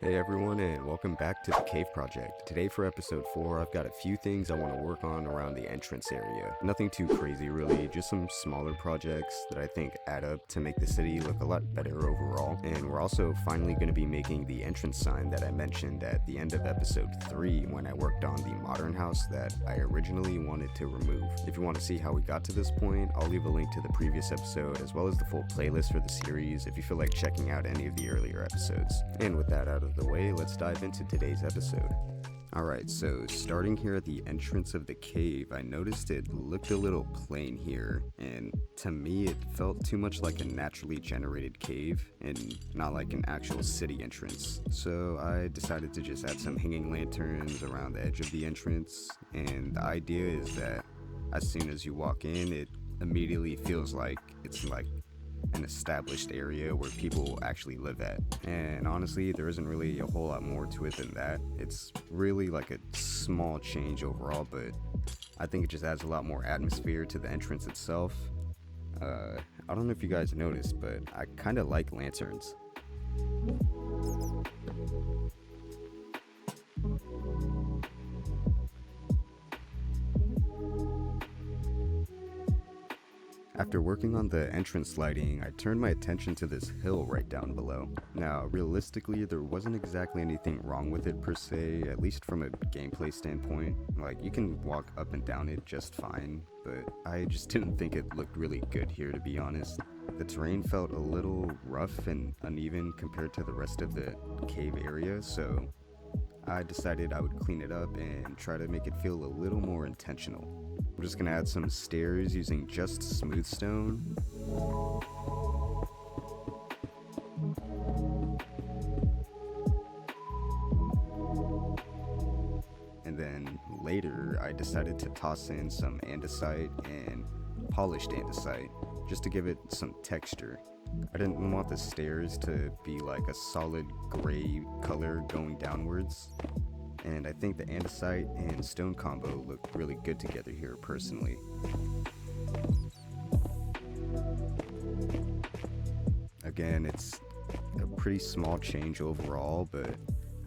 Hey everyone, and welcome back to the Cave Project. Today for episode 4, I've got a few things I want to work on around the entrance area. Nothing too crazy really, just some smaller projects that I think add up to make the city look a lot better overall. And we're also finally going to be making the entrance sign that I mentioned at the end of episode 3 when I worked on the modern house that I originally wanted to remove. If you want to see how we got to this point, I'll leave a link to the previous episode as well as the full playlist for the series if you feel like checking out any of the earlier episodes. And with that out of the way, let's dive into today's episode. Alright, so starting here at the entrance of the cave, I noticed it looked a little plain here, and to me it felt too much like a naturally generated cave and not like an actual city entrance. So I decided to just add some hanging lanterns around the edge of the entrance, and the idea is that as soon as you walk in, it immediately feels like it's like an established area where people actually live at. And honestly, there isn't really a whole lot more to it than that. It's really like a small change overall, but I think it just adds a lot more atmosphere to the entrance itself. I don't know if you guys noticed, but I kind of like lanterns. After working on the entrance lighting, I turned my attention to this hill right down below. Now, realistically, there wasn't exactly anything wrong with it per se, at least from a gameplay standpoint. Like, you can walk up and down it just fine, but I just didn't think it looked really good here, to be honest. The terrain felt a little rough and uneven compared to the rest of the cave area, so I decided I would clean it up and try to make it feel a little more intentional. I'm just gonna add some stairs using just smooth stone. And then later I decided to toss in some andesite and polished andesite just to give it some texture. I didn't want the stairs to be like a solid gray color going downwards, and I think the andesite and stone combo look really good together here personally. Again, it's a pretty small change overall, but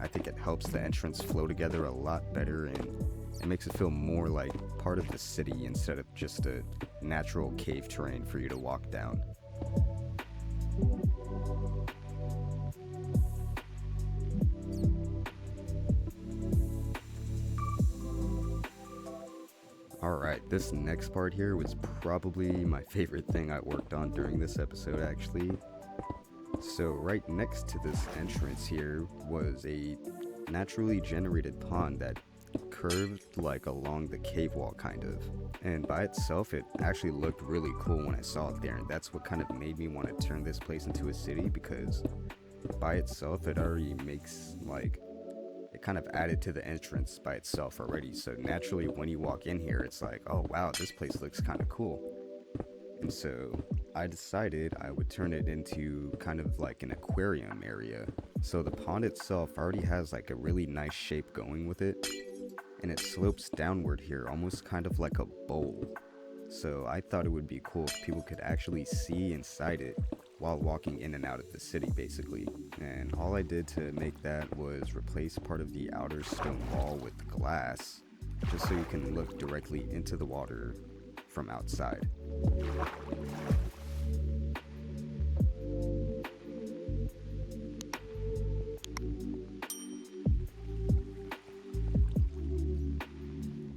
I think it helps the entrance flow together a lot better, and it makes it feel more like part of the city instead of just a natural cave terrain for you to walk down. Alright, this next part here was probably my favorite thing I worked on during this episode actually. So right next to this entrance here was a naturally generated pond that curved like along the cave wall kind of. And by itself it actually looked really cool when I saw it there, and that's what kind of made me want to turn this place into a city, because by itself it already makes like it kind of added to the entrance by itself already, so naturally when you walk in here it's like, oh wow, this place looks kind of cool. And so I decided I would turn it into kind of like an aquarium area. So the pond itself already has like a really nice shape going with it, and it slopes downward here almost kind of like a bowl. So I thought it would be cool if people could actually see inside it while walking in and out of the city basically. And all I did to make that was replace part of the outer stone wall with glass, just so you can look directly into the water from outside.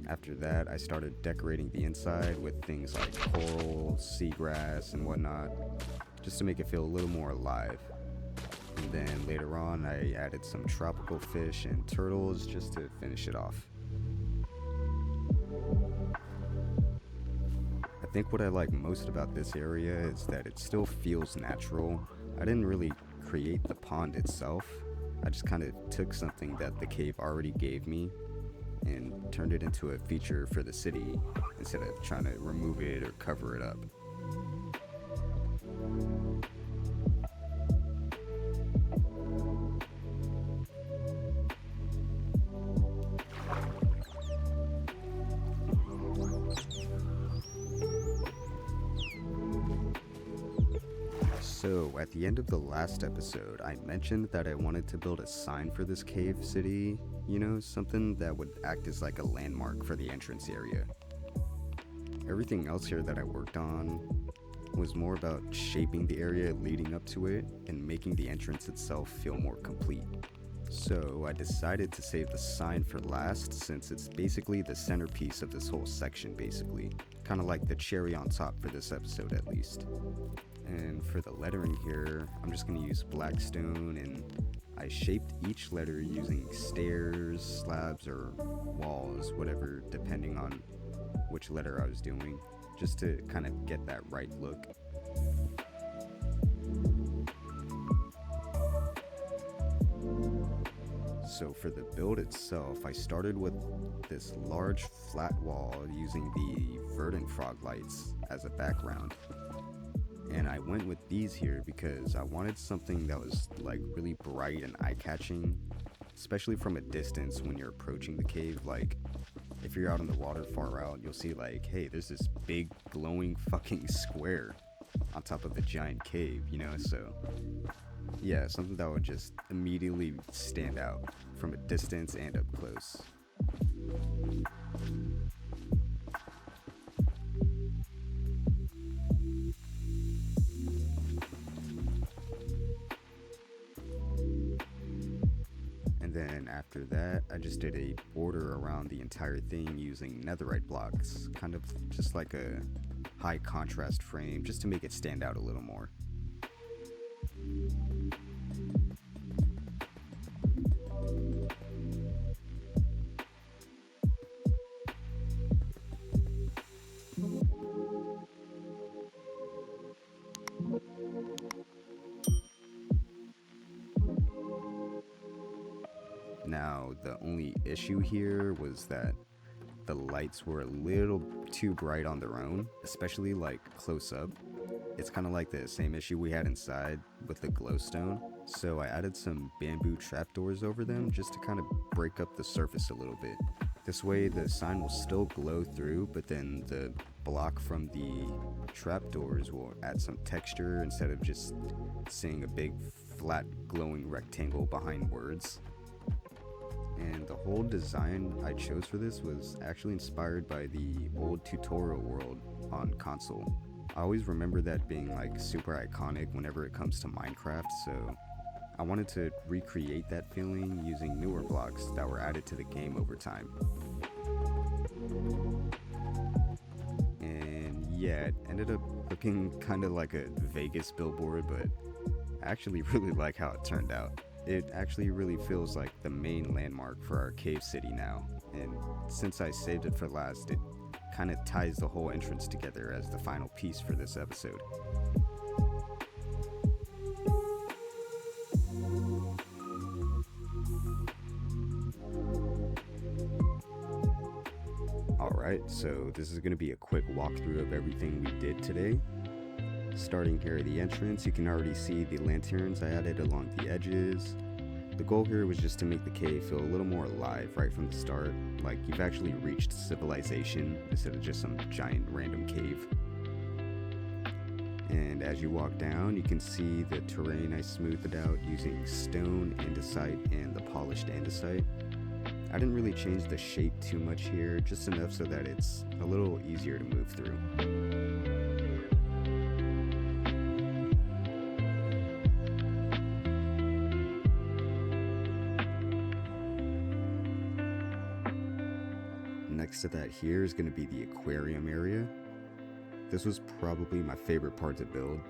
After that, I started decorating the inside with things like coral, seagrass, and whatnot, just to make it feel a little more alive. And then later on, I added some tropical fish and turtles just to finish it off. I think what I like most about this area is that it still feels natural. I didn't really create the pond itself. I just kind of took something that the cave already gave me and turned it into a feature for the city instead of trying to remove it or cover it up. So, at the end of the last episode, I mentioned that I wanted to build a sign for this cave city, something that would act as like a landmark for the entrance area. Everything else here that I worked on was more about shaping the area leading up to it and making the entrance itself feel more complete. So I decided to save the sign for last, since it's basically the centerpiece of this whole section, basically. Kind of like the cherry on top for this episode, at least. And for the lettering here, I'm just going to use black stone, and I shaped each letter using stairs, slabs, or walls, whatever, depending on which letter I was doing, just to kind of get that right look. So for the build itself, I started with this large flat wall using the verdant frog lights as a background. And I went with these here because I wanted something that was like really bright and eye-catching, especially from a distance when you're approaching the cave. Like if you're out in the water far out, you'll see like, hey, there's this big glowing fucking square on top of the giant cave, so yeah, something that would just immediately stand out from a distance and up close. And then after that, I just did a border around the entire thing using netherite blocks, kind of just like a high contrast frame, just to make it stand out a little more. Now, the only issue here was that the lights were a little too bright on their own, especially like close up. It's kind of like the same issue we had inside with the glowstone. So I added some bamboo trapdoors over them just to kind of break up the surface a little bit. This way the sign will still glow through, but then the block from the trapdoors will add some texture instead of just seeing a big flat glowing rectangle behind words. And the whole design I chose for this was actually inspired by the old tutorial world on console. I always remember that being like super iconic whenever it comes to Minecraft, so I wanted to recreate that feeling using newer blocks that were added to the game over time. And yeah, it ended up looking kind of like a Vegas billboard, but I actually really like how it turned out. It actually really feels like the main landmark for our cave city now, and since I saved it for last, it kind of ties the whole entrance together as the final piece for this episode. Alright, so this is going to be a quick walkthrough of everything we did today. Starting here at the entrance, you can already see the lanterns I added along the edges. The goal here was just to make the cave feel a little more alive right from the start, like you've actually reached civilization instead of just some giant random cave. And as you walk down, you can see the terrain I smoothed out using stone andesite and the polished andesite. I didn't really change the shape too much here, just enough so that it's a little easier to move through. Next to that here is going to be the aquarium area. This was probably my favorite part to build.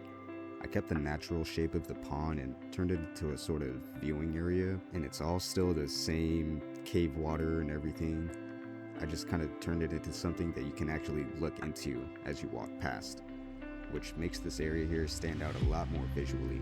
I kept the natural shape of the pond and turned it into a sort of viewing area, and it's all still the same cave water and everything. I just kind of turned it into something that you can actually look into as you walk past, which makes this area here stand out a lot more visually.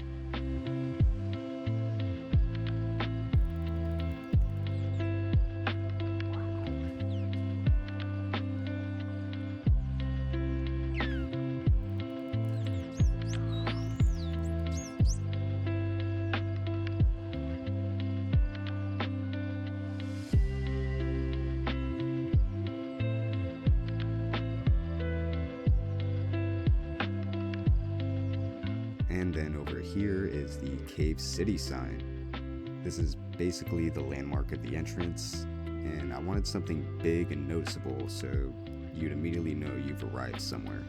And then over here is the Cave City sign. This is basically the landmark of the entrance, and I wanted something big and noticeable so you'd immediately know you've arrived somewhere.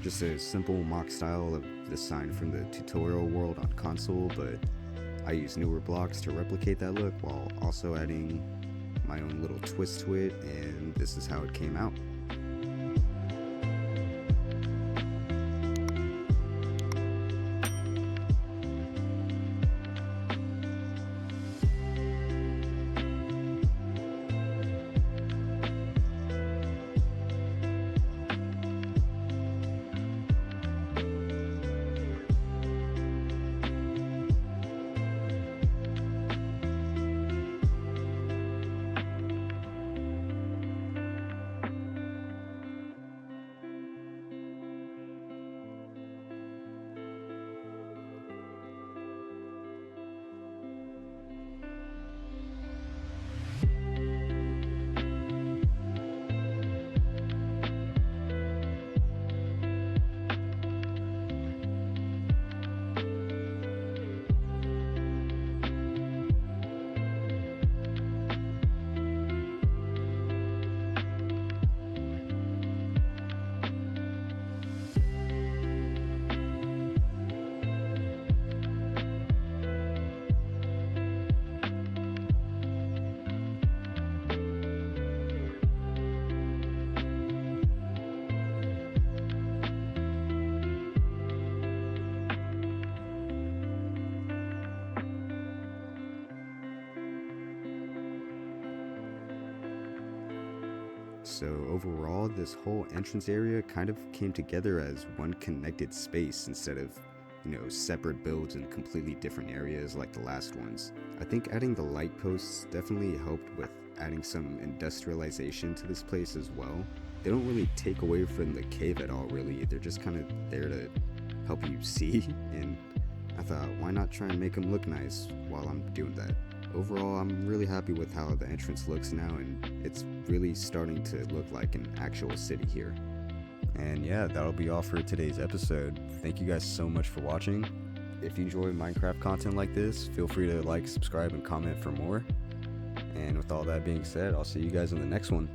Just a simple mock style of the sign from the tutorial world on console, but I used newer blocks to replicate that look while also adding my own little twist to it, and this is how it came out. So overall, this whole entrance area kind of came together as one connected space instead of, separate builds in completely different areas like the last ones. I think adding the light posts definitely helped with adding some industrialization to this place as well. They don't really take away from the cave at all, really. They're just kind of there to help you see, and I thought, why not try and make them look nice while I'm doing that? Overall, I'm really happy with how the entrance looks now, and it's really starting to look like an actual city here. And yeah, that'll be all for today's episode. Thank you guys so much for watching. If you enjoy Minecraft content like this, feel free to like, subscribe, and comment for more. And with all that being said, I'll see you guys in the next one.